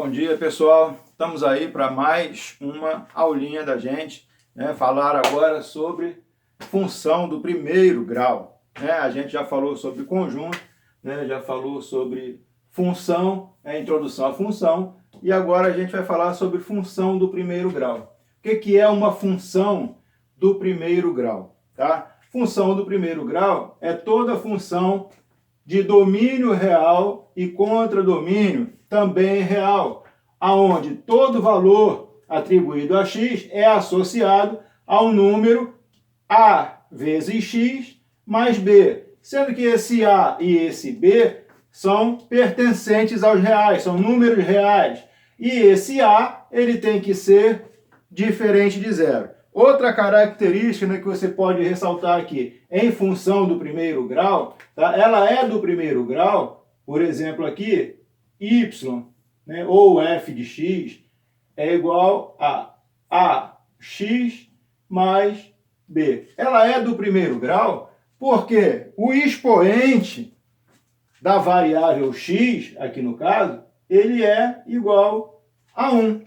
Bom dia, pessoal. Estamos aí para mais uma aulinha da gente, né? Falar agora sobre função do primeiro grau, né? A gente já falou sobre conjunto, né? Já falou sobre função, introdução à função, e agora a gente vai falar sobre função do primeiro grau. O que é uma função do primeiro grau, tá? Função do primeiro grau é toda função de domínio real e contradomínio também real, aonde todo valor atribuído a x é associado ao número a vezes x mais b, sendo que esse a e esse b são pertencentes aos reais, são números reais, e esse a ele tem que ser diferente de zero. Outra característica, né, que você pode ressaltar aqui, em função do primeiro grau, tá? Ela é do primeiro grau, por exemplo aqui, y, né, ou f de x, é igual a ax mais b. Ela é do primeiro grau porque o expoente da variável x, aqui no caso, ele é igual a 1.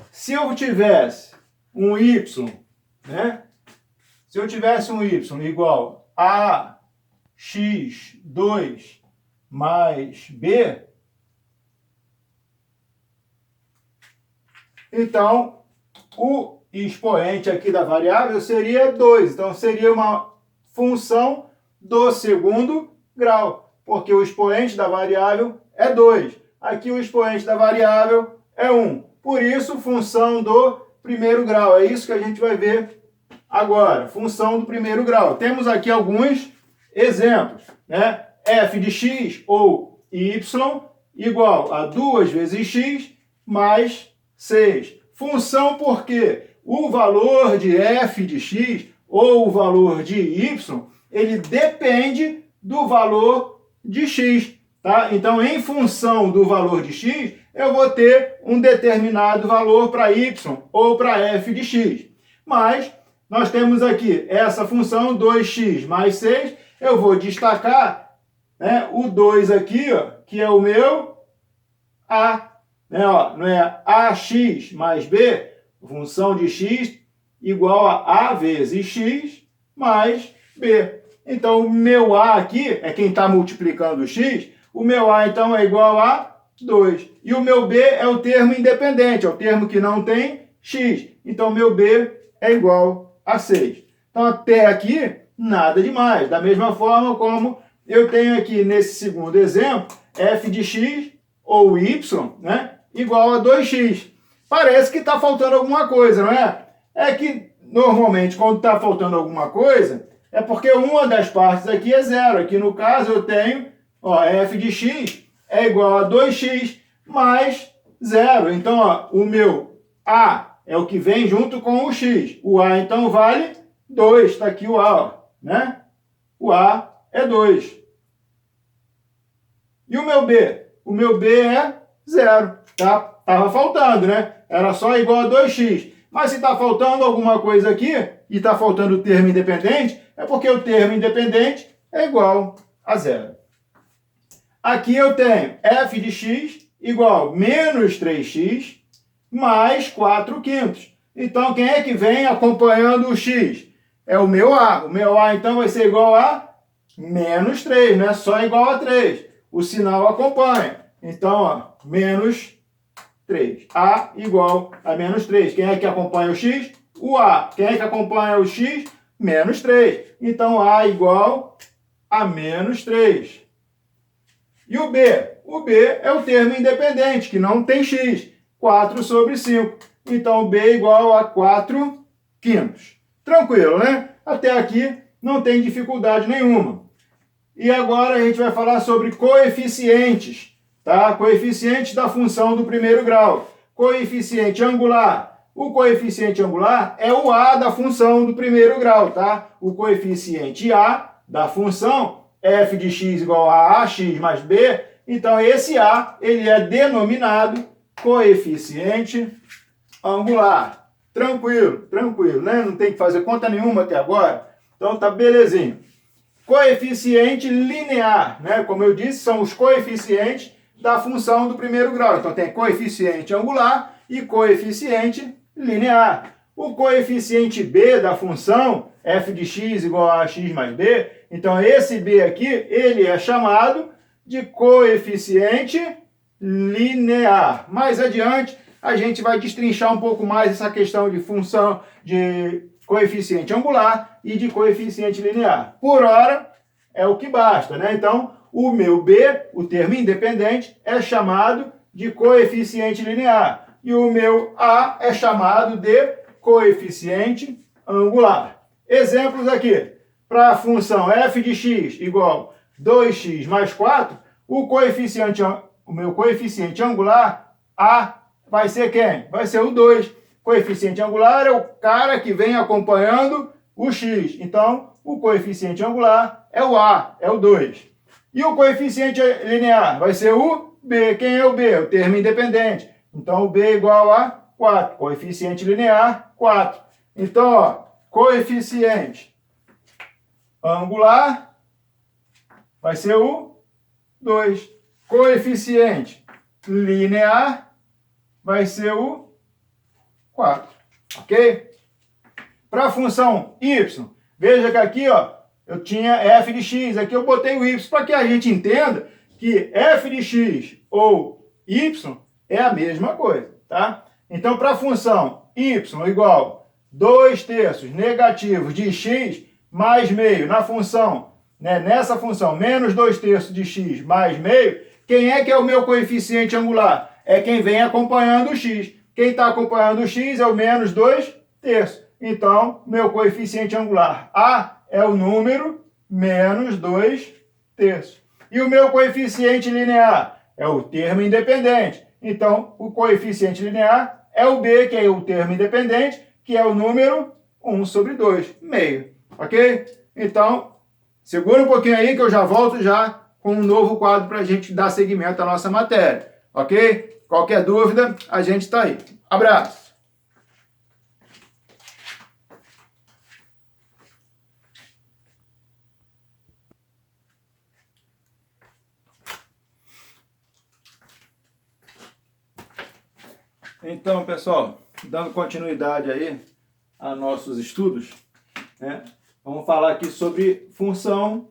Se eu tivesse um y, né? Se eu tivesse um y igual a x2 mais b, então o expoente aqui da variável seria 2. Então seria uma função do segundo grau, porque o expoente da variável é 2. Aqui o expoente da variável é 1. Por isso, função do primeiro grau. É isso que a gente vai ver agora. Função do primeiro grau. Temos aqui alguns exemplos, né? F de x ou y igual a 2 vezes x mais 6. Função porque o valor de f de x ou o valor de y, ele depende do valor de x, tá? Então, em função do valor de x, eu vou ter um determinado valor para y ou para f de x. Mas nós temos aqui essa função 2x mais 6, eu vou destacar, né, o 2 aqui, ó, que é o meu a, né, ó, não é ax mais b, função de x igual a vezes x mais b. Então, o meu a aqui é quem está multiplicando o x, o meu a então é igual a 2. E o meu b é o termo independente, é o termo que não tem x. Então, meu b é igual a 6. Então, até aqui, nada demais. Da mesma forma como eu tenho aqui nesse segundo exemplo, f de x ou y, né, igual a 2x. Parece que está faltando alguma coisa, não é? É que, normalmente, quando está faltando alguma coisa, é porque uma das partes aqui é zero. Aqui, no caso, eu tenho, ó, f de x é igual a 2x mais 0. Então, ó, o meu a é o que vem junto com o x. O a, então, vale 2. Está aqui o a, ó, né? O a é 2. E o meu b? O meu b é 0. Tá? Tava faltando, né? Era só igual a 2x. Mas se está faltando alguma coisa aqui, e está faltando o termo independente, é porque o termo independente é igual a 0. Aqui eu tenho f de x igual a menos 3x mais 4/5. Então, quem é que vem acompanhando o x? É o meu a. O meu a, então, vai ser igual a menos 3, não é só igual a 3. O sinal acompanha. Então, ó, menos 3. A igual a menos 3. Quem é que acompanha o x? O a. Quem é que acompanha o x? Menos 3. Então, a igual a menos 3. E o b? O b é o termo independente, que não tem x. 4 sobre 5. Então, b igual a 4/5. Tranquilo, né? Até aqui não tem dificuldade nenhuma. E agora a gente vai falar sobre coeficientes, tá? Coeficientes da função do primeiro grau. Coeficiente angular. O coeficiente angular é o a da função do primeiro grau, tá? O coeficiente a da função f de x igual a ax mais b, então esse a ele é denominado coeficiente angular. Tranquilo, tranquilo, né? Não tem que fazer conta nenhuma até agora. Então tá belezinho. Coeficiente linear, né? Como eu disse, são os coeficientes da função do primeiro grau. Então tem coeficiente angular e coeficiente linear. O coeficiente b da função f de x igual a x mais b, então esse b aqui, ele é chamado de coeficiente linear. Mais adiante, a gente vai destrinchar um pouco mais essa questão de função de coeficiente angular e de coeficiente linear. Por hora, é o que basta, né? Então, o meu b, o termo independente, é chamado de coeficiente linear. E o meu a é chamado de coeficiente angular. Exemplos aqui. Para a função f de x igual 2x mais 4, o meu coeficiente angular, a, vai ser quem? Vai ser o 2. Coeficiente angular é o cara que vem acompanhando o x. Então, o coeficiente angular é o a, é o 2. E o coeficiente linear vai ser o b. Quem é o b? O termo independente. Então, o b é igual a 4. Coeficiente linear, 4. Então, ó, coeficiente angular vai ser o 2. Coeficiente linear vai ser o 4. Ok? Para a função y, veja que aqui, ó, eu tinha f de x, aqui eu botei o y, para que a gente entenda que f de x ou y é a mesma coisa, tá? Então, para a função y igual 2/3 negativos de x mais meio na função, né, nessa função, menos 2/3 de x mais meio, quem é que é o meu coeficiente angular? É quem vem acompanhando o x. Quem está acompanhando o x é o menos 2/3. Então, meu coeficiente angular a é o número menos 2/3. E o meu coeficiente linear é o termo independente. Então, o coeficiente linear é o b, que é o termo independente, que é o número 1/2, meio. Ok? Então, segura um pouquinho aí que eu já volto já com um novo quadro para a gente dar seguimento à nossa matéria. Ok? Qualquer dúvida, a gente está aí. Abraço! Então, pessoal, dando continuidade aí a nossos estudos, né, vamos falar aqui sobre função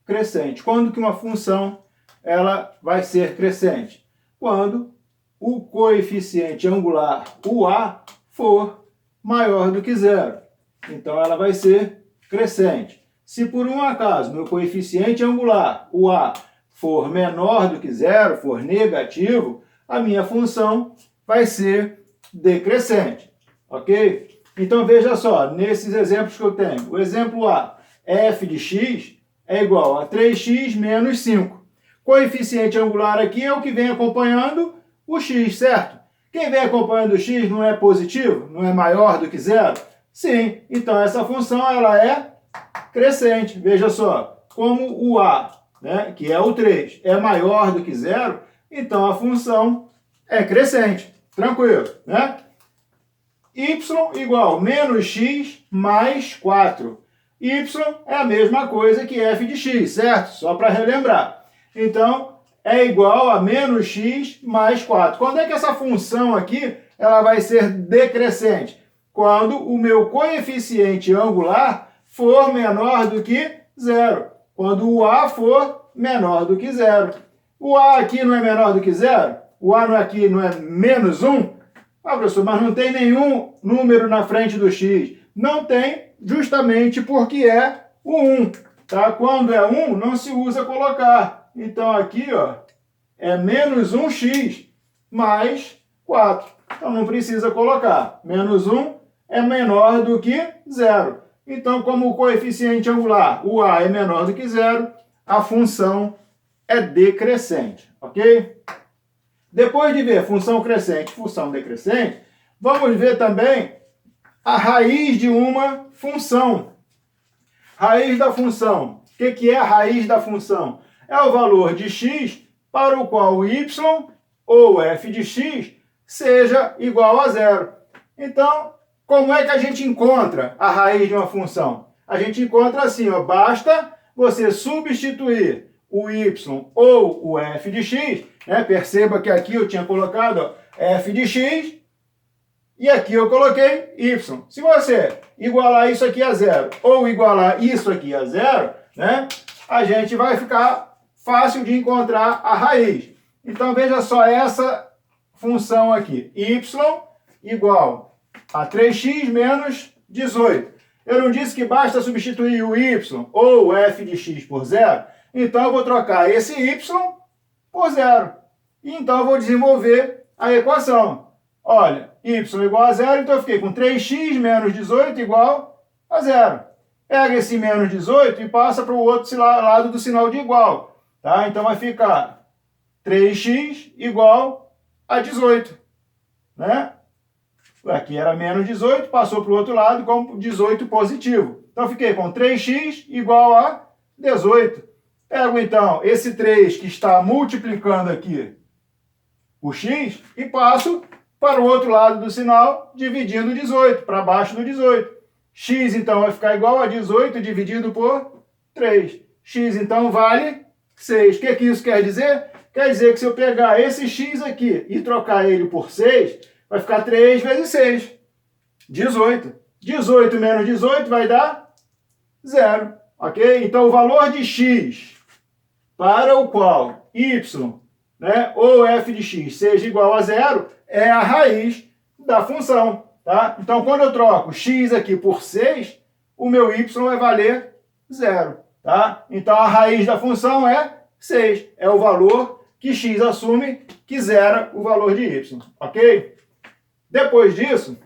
crescente. Quando que uma função ela vai ser crescente? Quando o coeficiente angular, o a, for maior do que zero. Então, ela vai ser crescente. Se por um acaso meu coeficiente angular, o a, for menor do que zero, for negativo, a minha função vai ser decrescente, ok? Então, veja só, nesses exemplos que eu tenho, o exemplo A, f de x é igual a 3x menos 5. Coeficiente angular aqui é o que vem acompanhando o x, certo? Quem vem acompanhando o x não é positivo? Não é maior do que zero? Sim, então essa função ela é crescente. Veja só, como o a, né, que é o 3, é maior do que zero, então a função é crescente. Tranquilo, né? Y igual menos x mais 4. Y é a mesma coisa que f de x, certo? Só para relembrar. Então, é igual a menos x mais 4. Quando é que essa função aqui ela vai ser decrescente? Quando o meu coeficiente angular for menor do que zero. Quando o a for menor do que zero. O a aqui não é menor do que zero? O a aqui não é menos 1? Ah, professor, mas não tem nenhum número na frente do x. Não tem, justamente porque é o 1. Tá? Quando é 1, não se usa colocar. Então, aqui, ó, é menos 1x mais 4. Então, não precisa colocar. Menos 1 é menor do que zero. Então, como o coeficiente angular, o a, é menor do que zero, a função é decrescente. Ok? Depois de ver função crescente e função decrescente, vamos ver também a raiz de uma função. Raiz da função. O que é a raiz da função? É o valor de x para o qual y ou f de x seja igual a zero. Então, como é que a gente encontra a raiz de uma função? A gente encontra assim, ó, basta você substituir o y ou o f de x, né? Perceba que aqui eu tinha colocado ó, f de x e aqui eu coloquei y. Se você igualar isso aqui a zero ou igualar isso aqui a zero, né? A gente vai ficar fácil de encontrar a raiz. Então veja só essa função aqui, y igual a 3x menos 18. Eu não disse que basta substituir o y ou o f de x por zero? Então eu vou trocar esse y por zero. E então eu vou desenvolver a equação. Olha, y igual a zero, então eu fiquei com 3x menos 18 igual a zero. Pega esse menos 18 e passa para o outro lado do sinal de igual. Tá? Então vai ficar 3x igual a 18. Né? Aqui era menos 18, passou para o outro lado com 18 positivo. Então eu fiquei com 3x igual a 18. Pego então esse 3 que está multiplicando aqui o x e passo para o outro lado do sinal dividindo 18, para baixo do 18. X então vai ficar igual a 18 dividido por 3. X então vale 6. O que isso quer dizer? Quer dizer que se eu pegar esse x aqui e trocar ele por 6, vai ficar 3 vezes 6. 18. 18 menos 18 vai dar 0. Ok? Então o valor de x para o qual y, né, ou f de x seja igual a 0 é a raiz da função. Tá? Então quando eu troco x aqui por 6, o meu y vai valer 0. Tá? Então a raiz da função é 6. É o valor que x assume que zera o valor de y. Ok? Depois disso,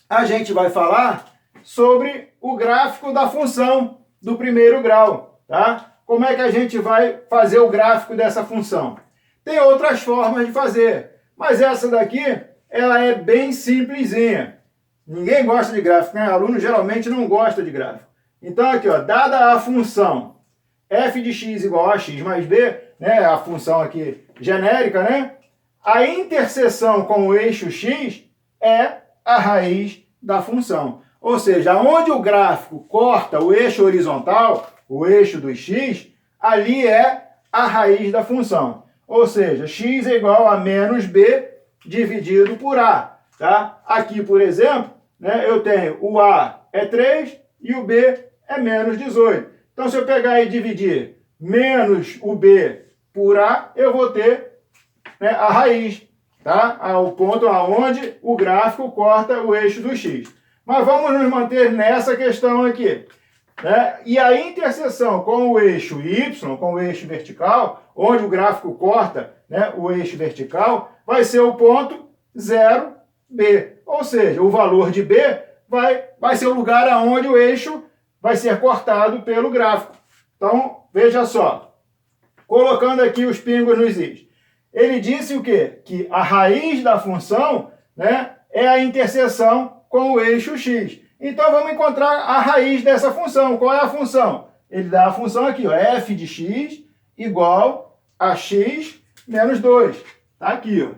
a gente vai falar sobre o gráfico da função do primeiro grau. Tá? Como é que a gente vai fazer o gráfico dessa função? Tem outras formas de fazer, mas essa daqui ela é bem simplesinha. Ninguém gosta de gráfico, né? Aluno geralmente não gosta de gráfico. Então aqui, ó, dada a função f de x igual a x mais b, né, a função aqui genérica, né? A interseção com o eixo x é a raiz da função. Ou seja, onde o gráfico corta o eixo horizontal, o eixo do x, ali é a raiz da função. Ou seja, x é igual a menos b dividido por a. Tá? Aqui, por exemplo, né, eu tenho o a é 3 e o b é menos 18. Então, se eu pegar e dividir menos o b por a, eu vou ter, né, a raiz, tá? O ponto aonde o gráfico corta o eixo do x. Mas vamos nos manter nessa questão aqui. Né? E a interseção com o eixo y, com o eixo vertical, onde o gráfico corta, né, o eixo vertical, vai ser o ponto 0b. Ou seja, o valor de b vai ser o lugar onde o eixo vai ser cortado pelo gráfico. Então, veja só. Colocando aqui os pingos nos is. Ele disse o quê? Que a raiz da função, né, é a interseção com o eixo x. Então, vamos encontrar a raiz dessa função. Qual é a função? Ele dá a função aqui, ó, f de x igual a x menos 2. Está aqui, ó.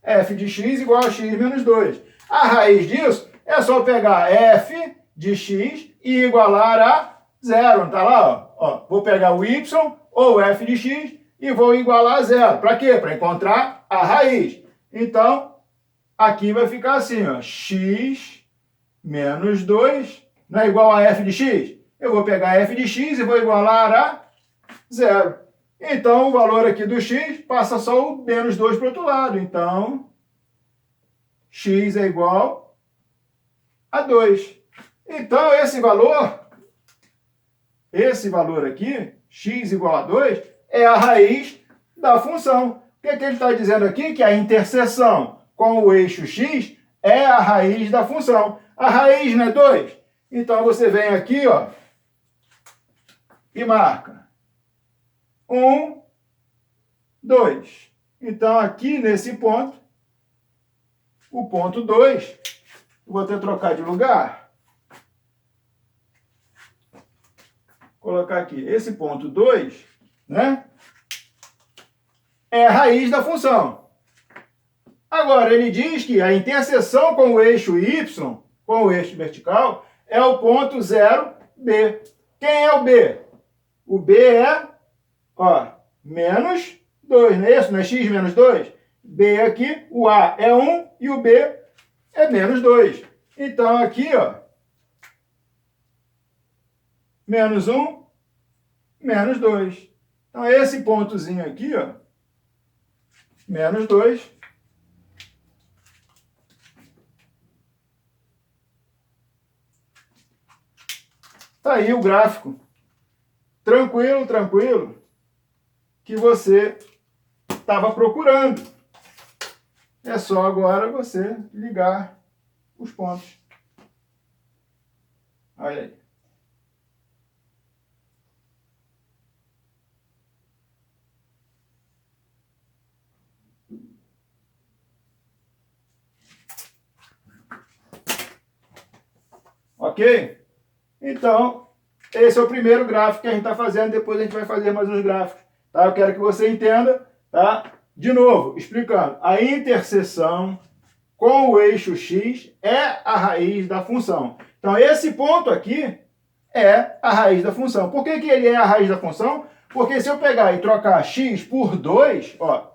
F de x igual a x menos 2. A raiz disso é só pegar f de x e igualar a 0. Não está lá? Ó, vou pegar o y ou f de x e vou igualar a 0. Para quê? Para encontrar a raiz. Então, aqui vai ficar assim, ó, x menos 2 não é igual a f de x? Eu vou pegar f de x e vou igualar a 0. Então, o valor aqui do x passa só o menos 2 para o outro lado. Então, x é igual a 2. Então, esse valor aqui, x igual a 2, é a raiz da função. O que ele está dizendo aqui? Que a interseção com o eixo x é a raiz da função. A raiz não é 2? Então, você vem aqui, ó, e marca 1, 2. Então, aqui nesse ponto, o ponto 2, vou até trocar de lugar. Vou colocar aqui, esse ponto 2, né, é a raiz da função. Agora, ele diz que a interseção com o eixo y, com o eixo vertical, é o ponto 0b. Quem é o b? O B é, ó, menos 2, não é isso? Não é x menos 2? B aqui, o A é 1 e o B é menos 2. Então, aqui, ó, menos 1, menos 2. Então, esse pontozinho aqui, ó, menos 2. Tá aí o gráfico. Tranquilo, tranquilo, que você estava procurando. É só agora você ligar os pontos. Olha aí. Ok? Então, esse é o primeiro gráfico que a gente está fazendo. Depois a gente vai fazer mais uns gráficos. Tá? Eu quero que você entenda, tá? De novo, explicando. A interseção com o eixo x é a raiz da função. Então, esse ponto aqui é a raiz da função. Por que que ele é a raiz da função? Porque se eu pegar e trocar x por 2, ó,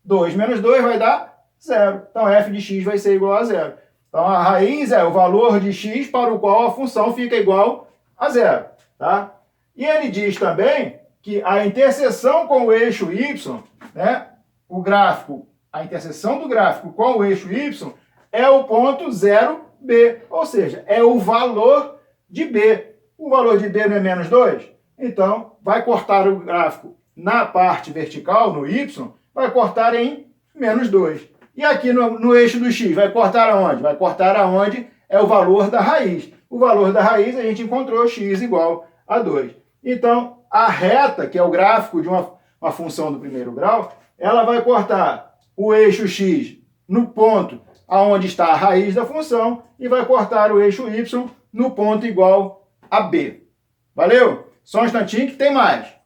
2 menos 2 vai dar 0. Então, f de x vai ser igual a 0. Então, a raiz é o valor de x para o qual a função fica igual a 0. Tá? E ele diz também que a interseção com o eixo y, né, o gráfico, a interseção do gráfico com o eixo y é o ponto 0b, ou seja, é o valor de b. O valor de b não é menos 2? Então, vai cortar o gráfico na parte vertical, no y, vai cortar em menos 2. E aqui no eixo do x, vai cortar aonde? Vai cortar aonde é o valor da raiz. O valor da raiz a gente encontrou x igual a 2. Então, a reta, que é o gráfico de uma função do primeiro grau, ela vai cortar o eixo x no ponto aonde está a raiz da função e vai cortar o eixo y no ponto igual a b. Valeu? Só um instantinho que tem mais.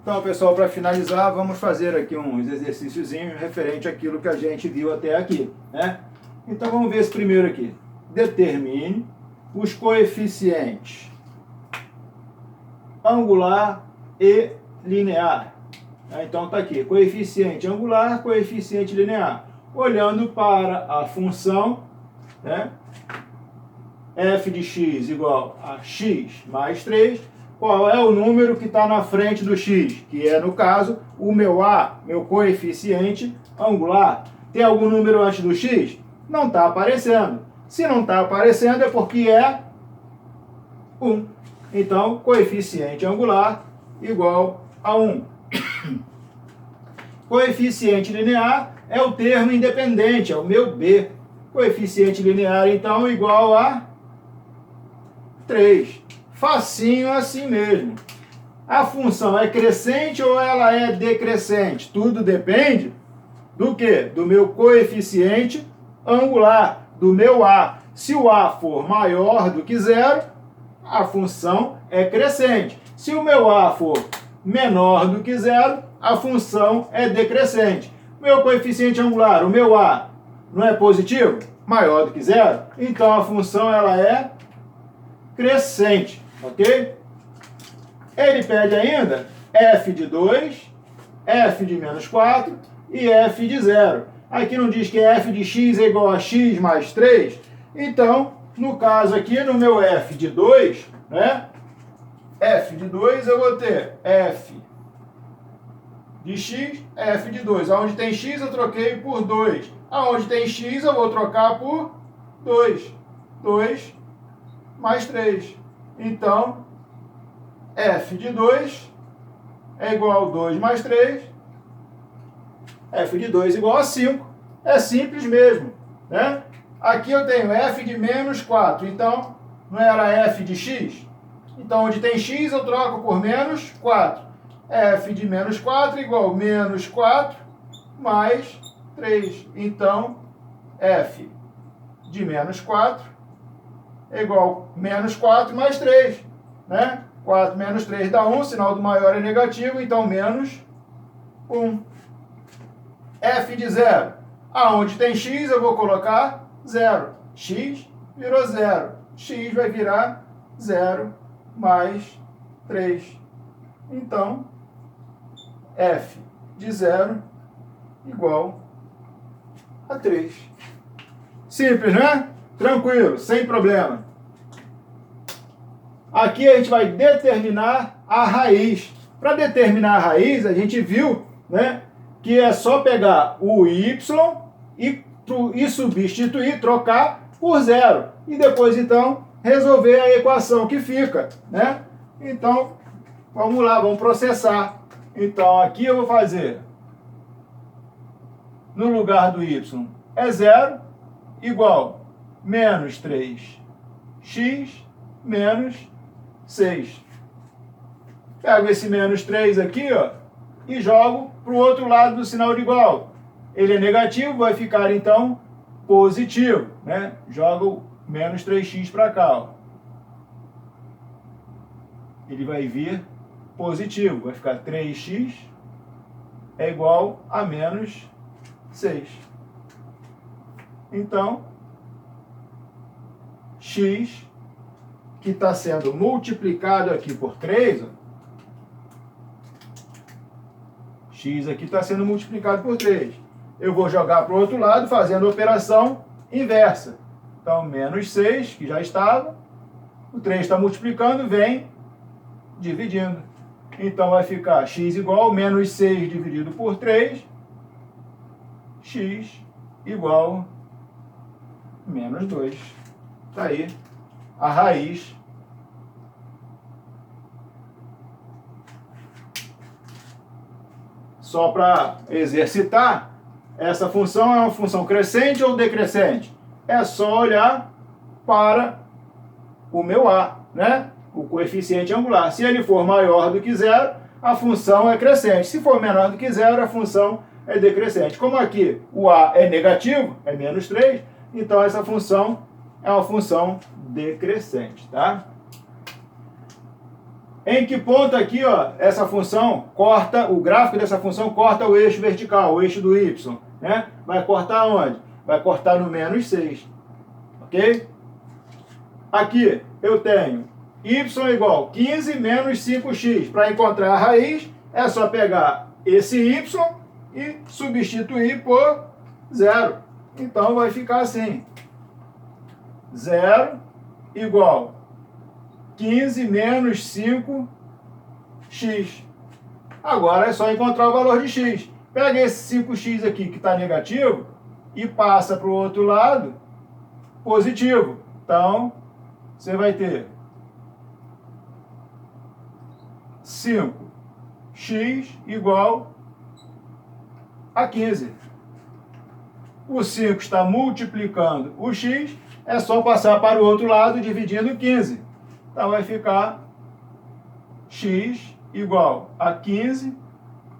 Então, pessoal, para finalizar, vamos fazer aqui uns exercíciozinhos referente àquilo que a gente viu até aqui, né? Então, vamos ver esse primeiro aqui. Determine os coeficientes angular e linear. Então, está aqui, coeficiente angular, coeficiente linear. Olhando para a função, né? f de x igual a x mais 3, qual é o número que está na frente do x? Que é, no caso, o meu A, meu coeficiente angular. Tem algum número antes do x? Não está aparecendo. Se não está aparecendo é porque é 1. Então, coeficiente angular igual a 1. Coeficiente linear é o termo independente, é o meu B. Coeficiente linear, então, igual a 3. Facinho assim mesmo. A função é crescente ou ela é decrescente? Tudo depende do quê? Do meu coeficiente angular, do meu A. Se o A for maior do que 0, a função é crescente. Se o meu A for menor do que 0, a função é decrescente. Meu coeficiente angular, o meu A, não é positivo? Maior do que 0? Então a função ela é crescente, ok? Ele pede ainda f de 2, f de menos 4 e f de 0. Aqui não diz que f de x é igual a x mais 3? Então, no caso aqui, no meu f de 2, né? F de 2 eu vou ter f de x, f de 2. Aonde tem x eu troquei por 2. Aonde tem x eu vou trocar por 2. 2 mais 3. Então, f de 2 é igual a 2 mais 3. F de 2 igual a 5. É simples mesmo, né? Aqui eu tenho f de menos 4. Então, não era f de x? Então, onde tem x eu troco por menos 4. F de menos 4 igual a menos 4 mais 3. Então, f de menos 4 é igual a menos 4 mais 3, né? 4 menos 3 dá 1, sinal do maior é negativo, então menos 1. F de 0. Aonde tem x, eu vou colocar 0. X virou 0. X vai virar 0 mais 3. Então, F de 0 igual a 3. Simples, né? Tranquilo, sem problema. Aqui a gente vai determinar a raiz. Para determinar a raiz, a gente viu, né, que é só pegar o y e substituir, trocar por 0. E depois, então, resolver a equação que fica, né? Então, vamos lá, vamos processar. Então, aqui eu vou fazer, no lugar do y, é 0, igual menos 3x menos 6. Pego esse menos 3 aqui, ó, e jogo para o outro lado do sinal de igual. Ele é negativo, vai ficar, então, positivo, né? Jogo menos 3x para cá, ó. Ele vai vir positivo, vai ficar 3x é igual a menos 6. Então, x, que está sendo multiplicado aqui por 3, ó, x aqui está sendo multiplicado por 3. Eu vou jogar para o outro lado fazendo a operação inversa. Então, menos 6, que já estava, o 3 está multiplicando, vem dividindo. Então, vai ficar x igual menos 6 dividido por 3, x igual menos 2. Está aí a raiz só para exercitar. Essa função é uma função crescente ou decrescente? É só olhar para o meu A, né? O coeficiente angular. Se ele for maior do que 0, a função é crescente. Se for menor do que 0, a função é decrescente. Como aqui o A é negativo, é menos 3, então essa função é uma função decrescente, tá? Em que ponto aqui, ó, essa função corta, o gráfico dessa função corta o eixo vertical, o eixo do y, né? Vai cortar onde? Vai cortar no menos 6, ok? Aqui eu tenho y igual 15 menos 5x. Para encontrar a raiz, é só pegar esse y e substituir por 0. Então vai ficar assim. 0 igual 15 menos 5x. Agora é só encontrar o valor de x. Pega esse 5x aqui que está negativo e passa para o outro lado positivo. Então, você vai ter 5x igual a 15. O 5 está multiplicando o x, é só passar para o outro lado dividindo 15. Então vai ficar x igual a 15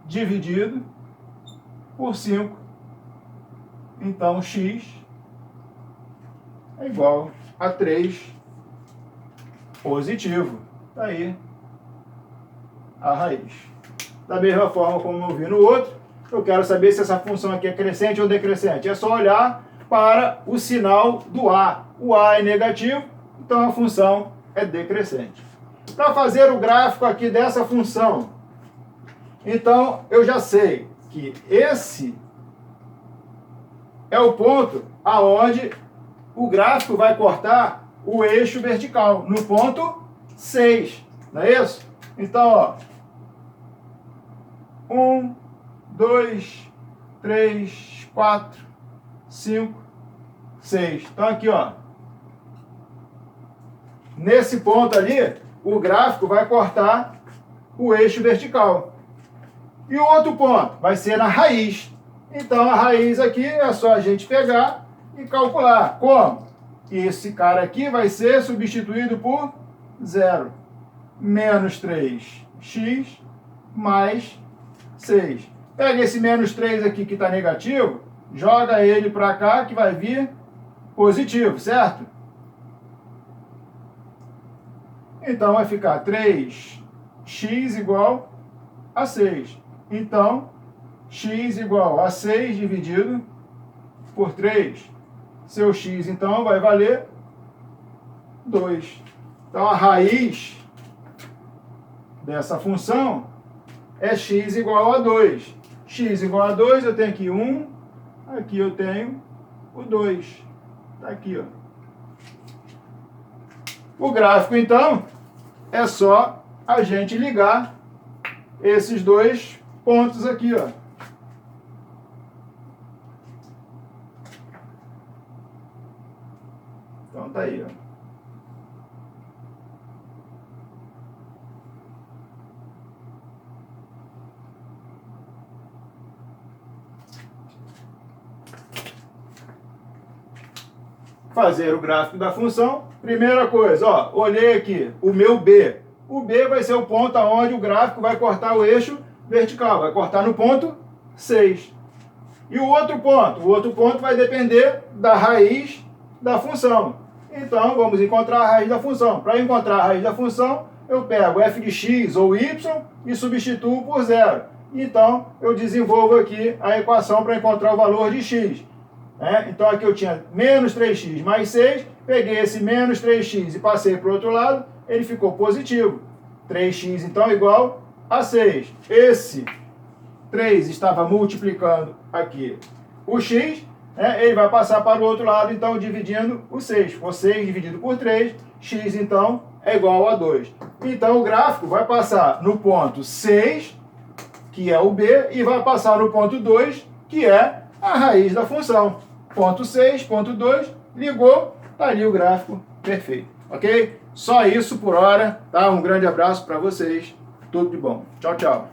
dividido por 5. Então x é igual a 3 positivo. Está aí a raiz. Da mesma forma como eu vi no outro, eu quero saber se essa função aqui é crescente ou decrescente. É só olhar para o sinal do A. O A é negativo, então a função é decrescente. Para fazer o gráfico aqui dessa função, então eu já sei que esse é o ponto aonde o gráfico vai cortar o eixo vertical, no ponto 6, não é isso? Então, ó, 1, 2, 3, 4, 5, 6. Então aqui, ó, nesse ponto ali, o gráfico vai cortar o eixo vertical. E o outro ponto vai ser na raiz. Então a raiz aqui é só a gente pegar e calcular. Como? Esse cara aqui vai ser substituído por 0. Menos 3x mais 6. Pega esse menos 3 aqui que está negativo, joga ele para cá que vai vir positivo, certo? Então, vai ficar 3x igual a 6. Então, x igual a 6 dividido por 3. Seu x, então, vai valer 2. Então, a raiz dessa função é x igual a 2. X igual a 2, eu tenho aqui 1. Aqui eu tenho o 2. Está aqui, ó. O gráfico, então, é só a gente ligar esses dois pontos aqui, ó. Então, tá aí, ó. Fazer o gráfico da função. Primeira coisa, ó, olhei aqui, o meu B. O B vai ser o ponto aonde o gráfico vai cortar o eixo vertical, vai cortar no ponto 6. E o outro ponto vai depender da raiz da função. Então, vamos encontrar a raiz da função. Para encontrar a raiz da função, eu pego f de x ou y e substituo por 0. Então, eu desenvolvo aqui a equação para encontrar o valor de x. Então, aqui eu tinha menos 3x mais 6, peguei esse menos 3x e passei para o outro lado, ele ficou positivo. 3x, então, igual a 6. Esse 3 estava multiplicando aqui o x, ele vai passar para o outro lado, então, dividindo o 6. For 6 dividido por 3, x, então, é igual a 2. Então, o gráfico vai passar no ponto 6, que é o b, e vai passar no ponto 2, que é a raiz da função. Ponto 6, ponto 2, ligou, tá ali o gráfico perfeito, ok? Só isso por hora, tá? Um grande abraço para vocês, tudo de bom. Tchau, tchau.